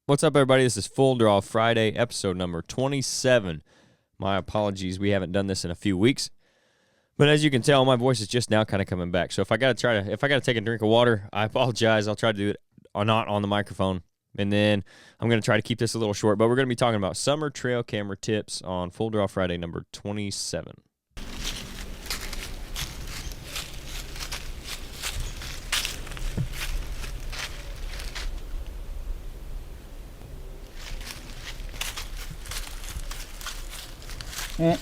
What's up, everybody? This is Full Draw Friday, episode number 27. My apologies, we haven't done this in a few weeks. But as you can tell, my voice is just now kind of coming back. So if I gotta take a drink of water, I apologize. I'll try to do it not on the microphone. And then I'm gonna try to keep this a little short, but we're gonna be talking about summer trail camera tips on Full Draw Friday number 27. All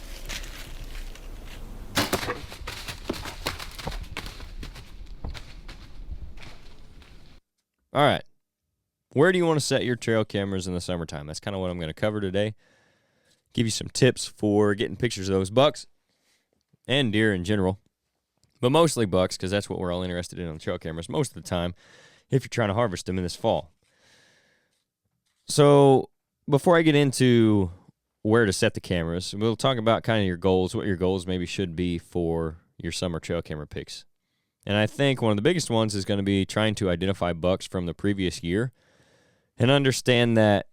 right. Where do you want to set your trail cameras in the summertime? That's kind of what I'm going to cover today. Give you some tips for getting pictures of those bucks and deer in general, but mostly bucks because that's what we're all interested in on trail cameras most of the time if you're trying to harvest them in this fall. So before I get into where to set the cameras, we'll talk about kind of your goals, what your goals maybe should be for your summer trail camera pics. And I think one of the biggest ones is going to be trying to identify bucks from the previous year and understand that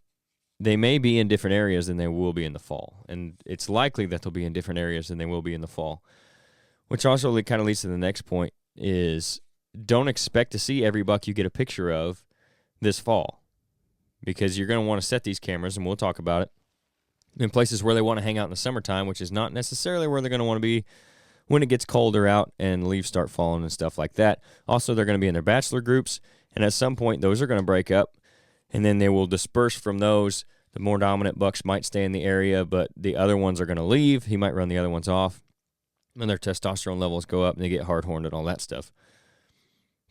they may be in different areas than they will be in the fall. And it's likely that they'll be in different areas than they will be in the fall, which also kind of leads to the next point is don't expect to see every buck you get a picture of this fall because you're going to want to set these cameras, and we'll talk about it, in places where they want to hang out in the summertime, which is not necessarily where they're going to want to be when it gets colder out and leaves start falling and stuff like that. Also, they're going to be in their bachelor groups, and at some point, those are going to break up, and then they will disperse from those. The more dominant bucks might stay in the area, but the other ones are going to leave. He might run the other ones off, and their testosterone levels go up, and they get hard-horned and all that stuff.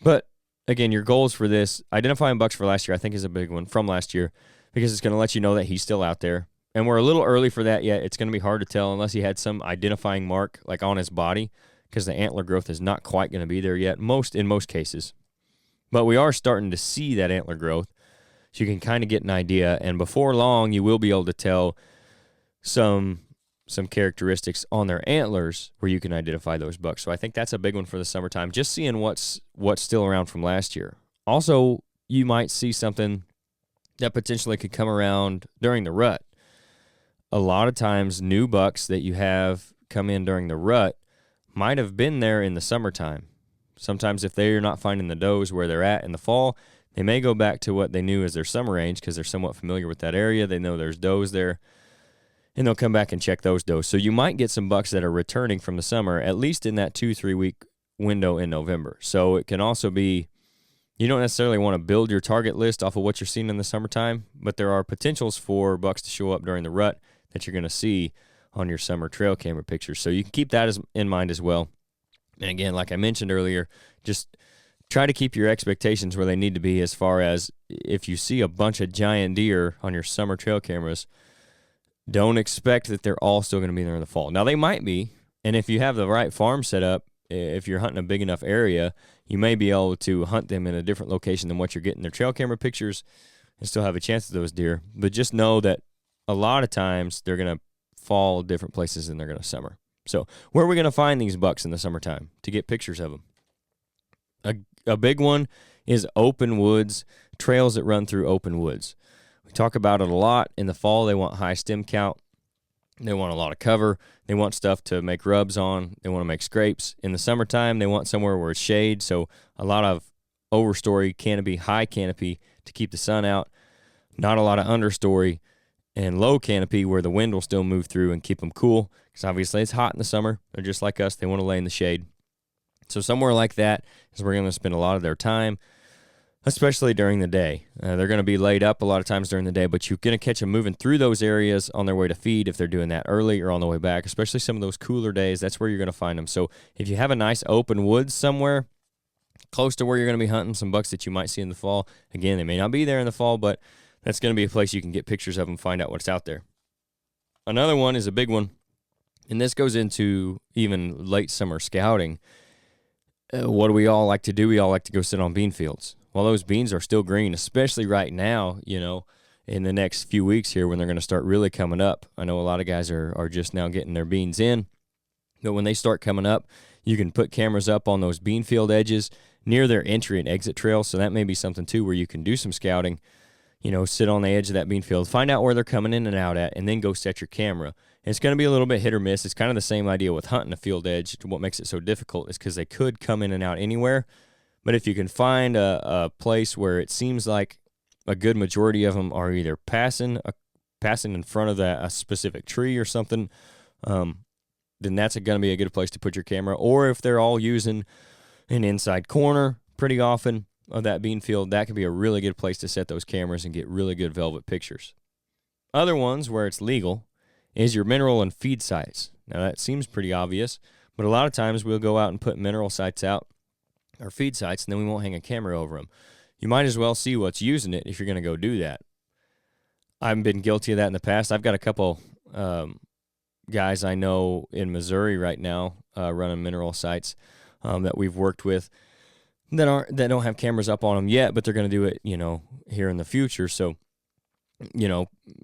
But, again, your goals for this, identifying bucks for last year, I think is a big one from last year because it's going to let you know that he's still out there. And we're a little early for that yet. It's going to be hard to tell unless he had some identifying mark like on his body because the antler growth is not quite going to be there yet in most cases. But we are starting to see that antler growth, so you can kind of get an idea. And before long, you will be able to tell some characteristics on their antlers where you can identify those bucks. So I think that's a big one for the summertime, just seeing what's still around from last year. Also, you might see something that potentially could come around during the rut. A lot of times, new bucks that you have come in during the rut might have been there in the summertime. Sometimes if they're not finding the does where they're at in the fall, they may go back to what they knew as their summer range because they're somewhat familiar with that area. They know there's does there, and they'll come back and check those does. So you might get some bucks that are returning from the summer, at least in that 2-3 week window in November. So it can also be, you don't necessarily want to build your target list off of what you're seeing in the summertime, but there are potentials for bucks to show up during the rut that you're going to see on your summer trail camera pictures. So you can keep that in mind as well. And again, like I mentioned earlier, just try to keep your expectations where they need to be as far as if you see a bunch of giant deer on your summer trail cameras, don't expect that they're all still going to be there in the fall. Now, they might be, and if you have the right farm set up, if you're hunting a big enough area, you may be able to hunt them in a different location than what you're getting their trail camera pictures and still have a chance at those deer. But just know that a lot of times they're going to fall different places than they're going to summer. So where are we going to find these bucks in the summertime to get pictures of them? A big one is open woods, trails that run through open woods. We talk about it a lot. In the fall, they want high stem count. They want a lot of cover. They want stuff to make rubs on. They want to make scrapes. In the summertime, they want somewhere where it's shade, so a lot of overstory canopy, high canopy to keep the sun out, not a lot of understory, and low canopy where the wind will still move through and keep them cool because obviously it's hot in the summer. They're just like us. They want to lay in the shade. So somewhere like that is where they're going to spend a lot of their time, especially during the day. They're going to be laid up a lot of times during the day, but you're going to catch them moving through those areas on their way to feed if they're doing that early or on the way back, especially some of those cooler days. That's where you're going to find them. So if you have a nice open woods somewhere close to where you're going to be hunting some bucks that you might see in the fall, again, they may not be there in the fall, but that's going to be a place you can get pictures of and find out what's out there. Another one is a big one, and this goes into even late summer scouting. What do we all like to do? We all like to go sit on bean fields. Well, those beans are still green, especially right now, in the next few weeks here when they're going to start really coming up. I know a lot of guys are just now getting their beans in, but when they start coming up, you can put cameras up on those bean field edges near their entry and exit trails, so that may be something too where you can do some scouting. sit on the edge of that bean field, find out where they're coming in and out at, and then go set your camera. It's going to be a little bit hit or miss. It's kind of the same idea with hunting a field edge. What makes it so difficult is because they could come in and out anywhere. But if you can find a place where it seems like a good majority of them are either passing in front of a specific tree or something, then that's going to be a good place to put your camera. Or if they're all using an inside corner pretty often of that bean field, that could be a really good place to set those cameras and get really good velvet pictures. Other ones where it's legal is your mineral and feed sites. Now that seems pretty obvious, but a lot of times we'll go out and put mineral sites out, or feed sites, and then we won't hang a camera over them. You might as well see what's using it if you're going to go do that. I've been guilty of that in the past. I've got a couple guys I know in Missouri right now running mineral sites that we've worked with that don't have cameras up on them yet, but they're going to do it, here in the future. So,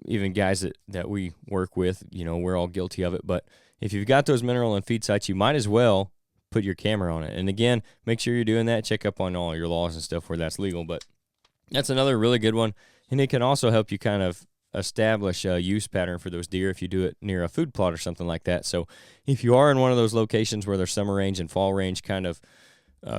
even guys that we work with, we're all guilty of it. But if you've got those mineral and feed sites, you might as well put your camera on it. And again, make sure you're doing that. Check up on all your laws and stuff where that's legal. But that's another really good one. And it can also help you kind of establish a use pattern for those deer if you do it near a food plot or something like that. So if you are in one of those locations where their summer range and fall range kind of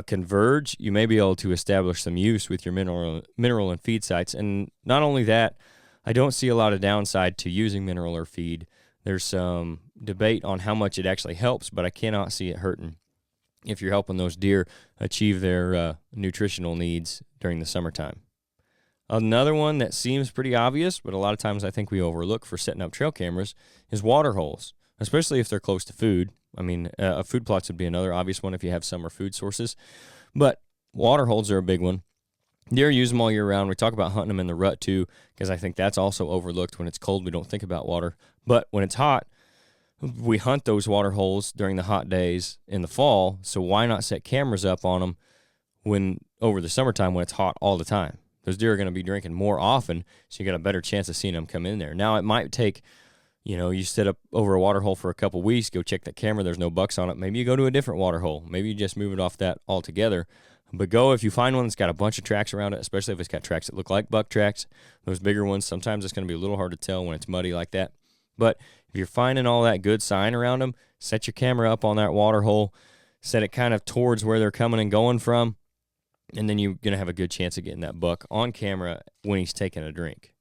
converge, you may be able to establish some use with your mineral and feed sites. And not only that, I don't see a lot of downside to using mineral or feed. There's some debate on how much it actually helps, but I cannot see it hurting if you're helping those deer achieve their nutritional needs during the summertime. Another one that seems pretty obvious, but a lot of times I think we overlook for setting up trail cameras, is water holes, especially if they're close to food. I mean, food plots would be another obvious one if you have summer food sources. But water holes are a big one. Deer use them all year round. We talk about hunting them in the rut too, because I think that's also overlooked. When it's cold, we don't think about water. But when it's hot, we hunt those water holes during the hot days in the fall. So why not set cameras up on them over the summertime when it's hot all the time? Those deer are going to be drinking more often, so you got a better chance of seeing them come in there. Now, it might take, you set up over a water hole for a couple weeks, go check that camera, there's no bucks on it. Maybe you go to a different water hole. Maybe you just move it off that altogether. But if you find one that's got a bunch of tracks around it, especially if it's got tracks that look like buck tracks, those bigger ones, sometimes it's going to be a little hard to tell when it's muddy like that. But if you're finding all that good sign around them, set your camera up on that water hole, set it kind of towards where they're coming and going from, and then you're going to have a good chance of getting that buck on camera when he's taking a drink.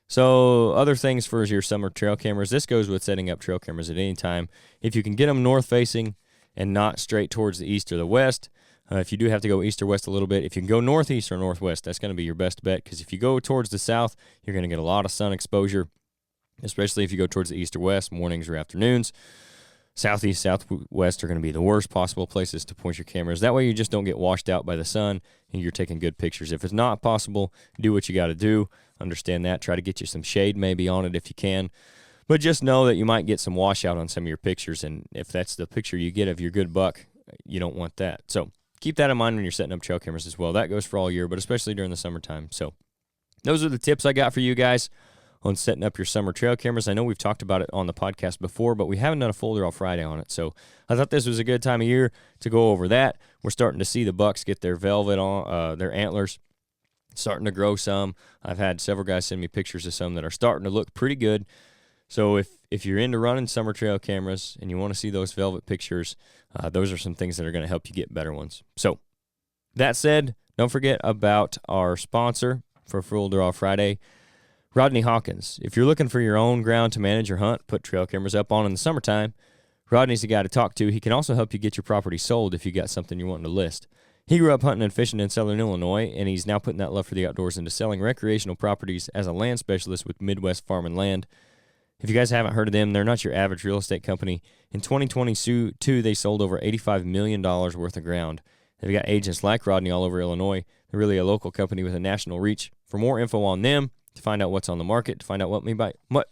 So other things for your summer trail cameras, this goes with setting up trail cameras at any time. If you can get them north-facing and not straight towards the east or the west, if you do have to go east or west a little bit, if you can go northeast or northwest, that's going to be your best bet, because if you go towards the south, you're going to get a lot of sun exposure, especially if you go towards the east or west, mornings or afternoons. Southeast, southwest are going to be the worst possible places to point your cameras. That way you just don't get washed out by the sun and you're taking good pictures. If it's not possible, do what you got to do. Understand that. Try to get you some shade maybe on it if you can. But just know that you might get some washout on some of your pictures, and if that's the picture you get of your good buck, you don't want that. So keep that in mind when you're setting up trail cameras as well. That goes for all year, but especially during the summertime. So those are the tips I got for you guys on setting up your summer trail cameras. I know we've talked about it on the podcast before, but we haven't done a full Draw Friday on it. So I thought this was a good time of year to go over that. We're starting to see the bucks get their velvet on, their antlers starting to grow some. I've had several guys send me pictures of some that are starting to look pretty good. So if you're into running summer trail cameras and you want to see those velvet pictures, those are some things that are going to help you get better ones. So that said, don't forget about our sponsor for Full Draw Friday, Rodney Hawkins. If you're looking for your own ground to manage your hunt, put trail cameras up on in the summertime, Rodney's the guy to talk to. He can also help you get your property sold if you got something you're wanting to list. He grew up hunting and fishing in southern Illinois, and he's now putting that love for the outdoors into selling recreational properties as a land specialist with Midwest Farm and Land. If you guys haven't heard of them, they're not your average real estate company. In 2022, they sold over $85 million worth of ground. They've got agents like Rodney all over Illinois. They're really a local company with a national reach. For more info on them, to find out what's on the market, to find out what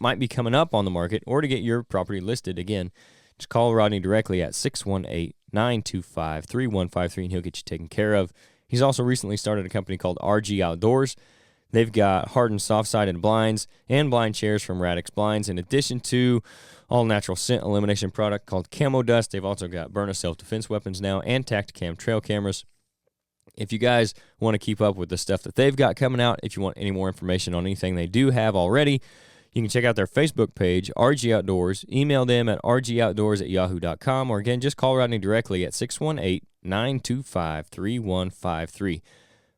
might be coming up on the market, or to get your property listed, again, just call Rodney directly at 618-925-3153, and he'll get you taken care of. He's also recently started a company called Ridgehunteroutdoors. They've got hardened soft-sided blinds and blind chairs from Radix Blinds, in addition to all-natural scent elimination product called Camo Dust. They've also got Byrna self-defense weapons now and Tacticam trail cameras. If you guys want to keep up with the stuff that they've got coming out, if you want any more information on anything they do have already, you can check out their Facebook page, RG Outdoors. Email them at rgoutdoors@yahoo.com, or again, just call Rodney directly at 618-925-3153.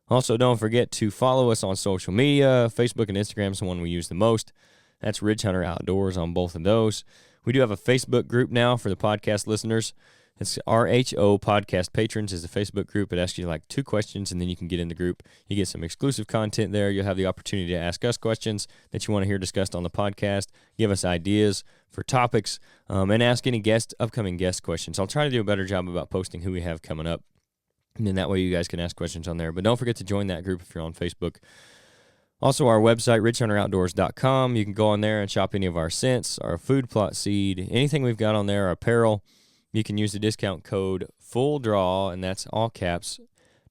Also, don't forget to follow us on social media. Facebook and Instagram is the one we use the most. That's Ridge Hunter Outdoors on both of those. We do have a Facebook group now for the podcast listeners. It's RHO Podcast Patrons is the Facebook group. It asks you like 2 questions, and then you can get in the group. You get some exclusive content there. You'll have the opportunity to ask us questions that you want to hear discussed on the podcast, give us ideas for topics, and ask any upcoming guest questions. I'll try to do a better job about posting who we have coming up, and then that way you guys can ask questions on there. But don't forget to join that group if you're on Facebook. Also, our website, Ridgehunteroutdoors.com. You can go on there and shop any of our scents, our food plot seed, anything we've got on there, our apparel. You can use the discount code FULLDRAW, and that's all caps,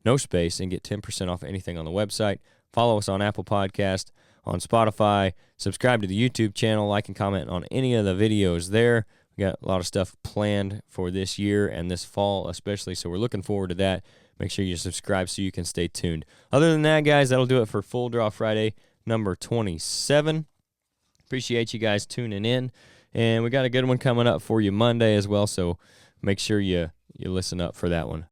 no space, and get 10% off anything on the website. Follow us on Apple Podcast, on Spotify. Subscribe to the YouTube channel. Like and comment on any of the videos there. We got a lot of stuff planned for this year and this fall especially, so we're looking forward to that. Make sure you subscribe so you can stay tuned. Other than that, guys, that'll do it for Full Draw Friday, number 27. Appreciate you guys tuning in. And we got a good one coming up for you Monday as well, so make sure you listen up for that one.